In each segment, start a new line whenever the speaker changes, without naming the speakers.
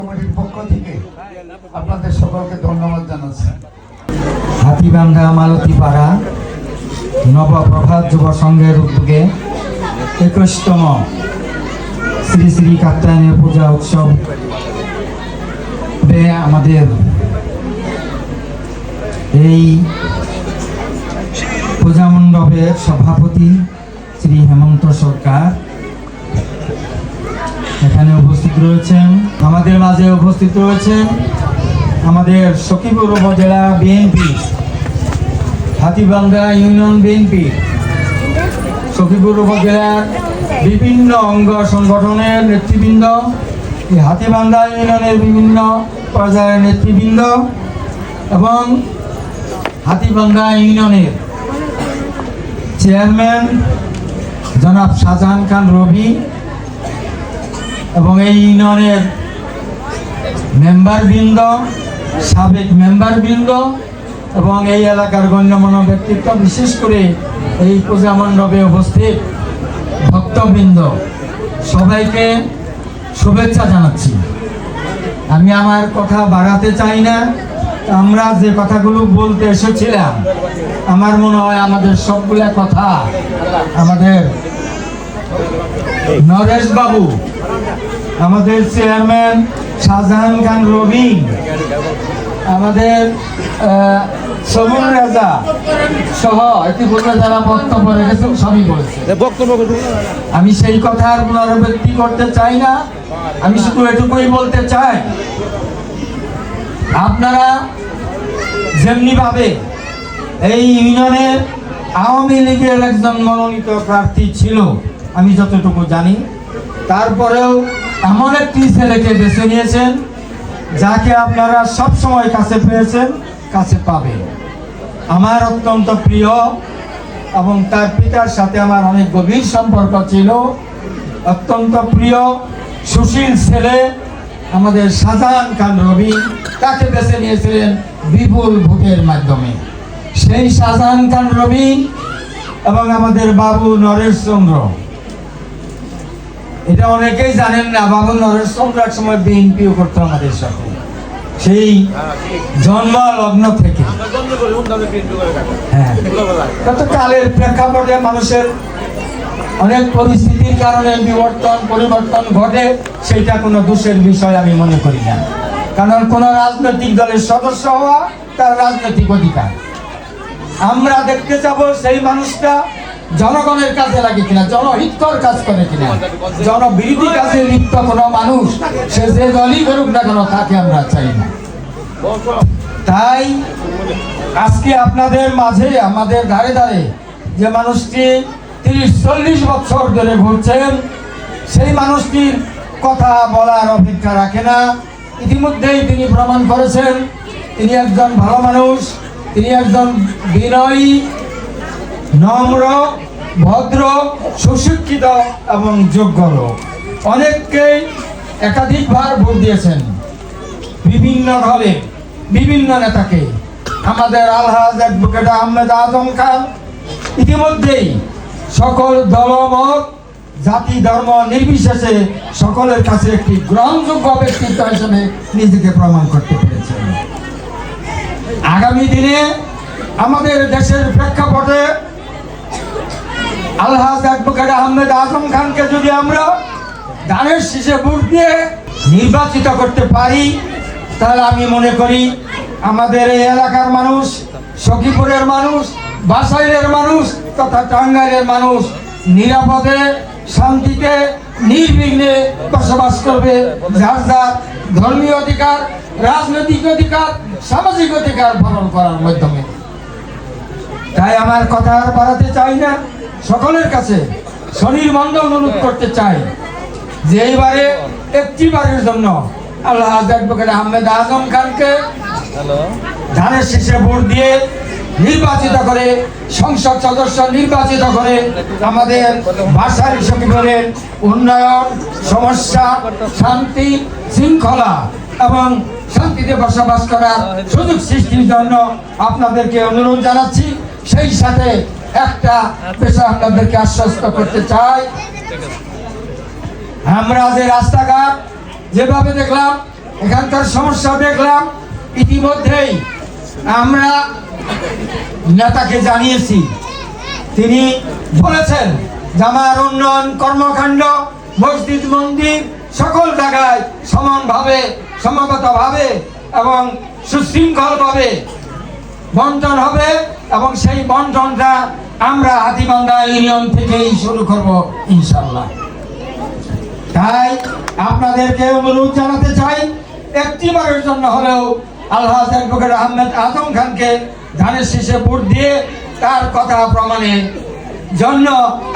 কমিটির পক্ষ থেকে আপনাদের সকলকে ধন্যবাদ জানাচ্ছি।
হাতিবান্ধা মালতীপাড়া নবপ্রভাত যুব সংঘের উদ্যোগে 21তম শ্রী শ্রী কাত্যায়নী পূজা উৎসব আমাদের এই পূজা মণ্ডপের সভাপতি শ্রী হেমন্ত সরকার এখানে উপস্থিত রয়েছেন। আমাদের মাঝে উপস্থিত রয়েছেন আমাদের সখীপুর উপজেলা BNP, Hatibandha union BNP, Sakhipur উপজেলার বিভিন্ন অঙ্গ সংগঠনের নেতৃবৃন্দ, হাতিবান্ধা ইউনিয়নের বিভিন্ন পর্যায়ের নেতৃবৃন্দ এবং হাতিবান্ধা ইউনিয়নের চেয়ারম্যান জনাব শাহজাহান খান রবি এবং এই ইউনিয়নের মেম্বারবৃন্দ, সাবেক মেম্বারবৃন্দ এবং এই এলাকার গণ্যমান্য ব্যক্তিত্ব, বিশেষ করে এই পূজা মণ্ডপে উপস্থিত ভক্তবৃন্দ, সবাইকে শুভেচ্ছা জানাচ্ছি। আমি আমার কথা বাড়াতে চাই না। আমরা যে কথাগুলো বলতে এসেছিলাম, আমার মনে হয় আমাদের সবগুলা কথা আমাদের নরেশ বাবু, আমাদের চেয়ারম্যান শাহজাহান খান রবি, আমাদের সবুল রাজা সহ ইতিপূর্বে যারা বক্তব্য রেখেছেন সবই বলেছে। আমি সেই কথার পুনরাবৃত্তি করতে চাই না। আমি শুধু এটুকুই বলতে চাই, আপনারা যেমনি ভাবে এই ইউনিয়নের আওয়ামী লীগের একজন মনোনীত প্রার্থী ছিল, আমি যতটুকু জানি, তারপরেও এমন একটি ছেলেকে বেছে নিয়েছেন যাকে আপনারা সব সময় কাছে পেয়েছেন, কাছে পাবেন। আমার অত্যন্ত প্রিয় এবং তার পিতার সাথে আমার অনেক গভীর সম্পর্ক ছিল। অত্যন্ত প্রিয় সুশীল ছেলে আমাদের শাহজাহান খান রবি, তাকে বেছে নিয়েছিলেন বিপুল ভোটের মাধ্যমে। সেই শাহজাহান খান রবি এবং আমাদের বাবু নরেশ চন্দ্র, এটা অনেকেই জানেন না, বাবু নরেশ চন্দ্র এক সময় বিএনপিও করতো আমাদের সাথে, সেই জন্ম লগ্ন থেকে। হ্যাঁ, কালের প্রেক্ষাপটে মানুষের অনেক পরিস্থিতির কারণে পরিবর্তন ঘটে, সেইটা কোনো দোষের বিষয় আমি মনে করি না। কারণ কোন রাজনৈতিক দলের সদস্য হওয়া তার রাজনৈতিক অধিকার। আমরা দেখতে যাব সেই মানুষটা জনগণের কাজে লাগে কিনা, জনহিতকর কাজ করে কিনা। জনবিরোধী কাজে লিপ্ত কোনো মানুষ, সে যে দলই করুক না কেন, তাকে আমরা চাই না। তাই আজকে আপনাদের মাঝে, আমাদের ধারে ধারে যে মানুষটি 30-40 বছর ধরে ঘুরছেন, সেই মানুষটির কথা বলার অপেক্ষা রাখে না। ইতিমধ্যেই তিনি প্রমাণ করেছেন তিনি একজন ভালো মানুষ, তিনি একজন বিনয়ী, নম্র, ভদ্র, সুশিক্ষিত এবং যোগ্য লোক। অনেককেই একাধিকবার ভোট দিয়েছেন, বিভিন্ন দলে বিভিন্ন নেতাকে। আমাদের আলহাজ অ্যাডভোকেট আহমেদ আজম খান ইতিমধ্যেই সকল দলমত, জাতি, ধর্ম নির্বিশেষে সকলের কাছে একটি গ্রহণযোগ্য ব্যক্তিত্ব হিসেবে নিজেকে প্রমাণ করতে পেরেছেন। আগামী দিনে আমাদের দেশের প্রেক্ষাপটে আলহাজ অ্যাডভোকেট আহমেদ আজম খানকে যদি আমরা ধানের শীষে ভোট দিয়ে নির্বাচিত করতে পারি, তাহলে আমি মনে করি আমাদের এই এলাকার মানুষ, সখীপুরের মানুষ, বাসাইলের মানুষ তথা টাঙ্গাইলের মানুষ নিরাপদে, শান্তিতে, নির্বিঘ্নে বসবাস করবে, যার যার ধর্মীয় অধিকার, রাজনৈতিক অধিকার, সামাজিক অধিকার পালন করার মাধ্যমে। তাই আমার কথা আর বাড়াতে চাই না। সকলের কাছে স্বনির্মন্দ অনুরোধ করতে চাই যে এইবারে একটিবারের জন্য আলহাজ অ্যাডভোকেট আহমেদ আজম খানকে ধানের শীষে ভোট দিয়ে নির্বাচিত করে, সংসদ সদস্য নির্বাচিত করে আমাদের ভাষার সখীপুরের উন্নয়ন, সমস্যা, শান্তি, শৃঙ্খলা এবং শান্তিতে বসবাস করার সুযোগ সৃষ্টির জন্য আপনাদেরকে অনুরোধ জানাচ্ছি। সেই সাথে একটা বিষয় আপনাদেরকে আশ্বস্ত করতে চাই, আমরা যে রাস্তাঘাট যেভাবে দেখলাম এখানকার সমস্যা দেখলাম ইতিমধ্যেই আমরা নেতাকে জানিয়েছি, তিনি বলেছেন যে আমার উন্নয়ন কর্মকাণ্ড মসজিদ মন্দির সকল জায়গায় সমানভাবে সমগতভাবে এবং সুশৃঙ্খলভাবে বন্টন হবে এবং সেই বন্টনটা আমরা হাতীবান্ধা ইউনিয়ন থেকেই শুরু করব ইনশাআল্লাহ। তাই আপনাদেরকে অনুরোধ জানাতে চাই, একটিবারের জন্য হলেও আলহাজ অ্যাডভোকেট আহমেদ আজম খানকে ধানের শীষে ভোট দিয়ে তার কথা প্রমাণের জন্য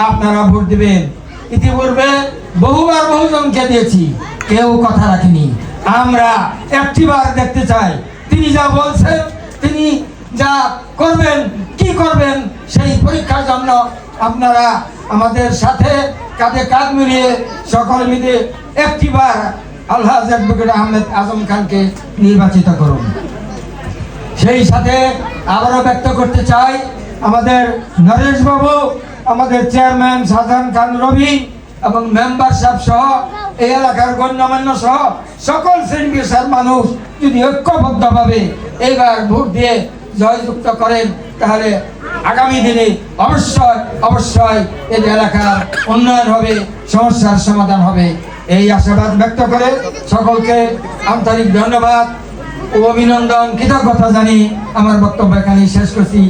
আপনারা ভোট দিবেন। ইতিপূর্বে বহুবার বহুজনকে দিয়েছি, কেউ কথা রাখেনি। আমরা একটিবার দেখতে চাই তিনি যা বলছেন, তিনি যা করবেন, কি করবেন, সেই পরীক্ষার জন্য আপনারা আমাদের সাথে কাঁধে কাঁধ মিলিয়ে সকল মিলে একটিবার আলহাজ অ্যাডভোকেট আহমেদ আজম খানকে নির্বাচিত করুন। সেই সাথে আবারও ব্যক্ত করতে চাই আমাদের নরেশ বাবু, আমাদের চেয়ারম্যান শাহজাহান খান রবি এবং মেম্বারশিপ সহ এই এলাকার গণ্যমান্য সহ সকল শ্রেণী পেশার মানুষ যদি ঐক্যবদ্ধভাবে এইবার ভোট দিয়ে জয়যুক্ত করেন, তাহলে আগামী দিনে অবশ্যই অবশ্যই এই এলাকার উন্নয়ন হবে, সমস্যার সমাধান হবে। এই আশাবাদ ব্যক্ত করে সকলকে আন্তরিক ধন্যবাদ ও অভিনন্দন, কৃতজ্ঞতা জানি আমার বক্তব্য এখানে শেষ করছি।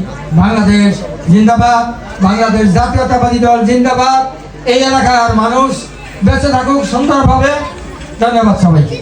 বাংলাদেশ জিন্দাবাদ, বাংলাদেশ জাতীয়তাবাদী দল জিন্দাবাদ। এই এলাকার মানুষ বেঁচে থাকুক সুন্দরভাবে। ধন্যবাদ সবাইকে।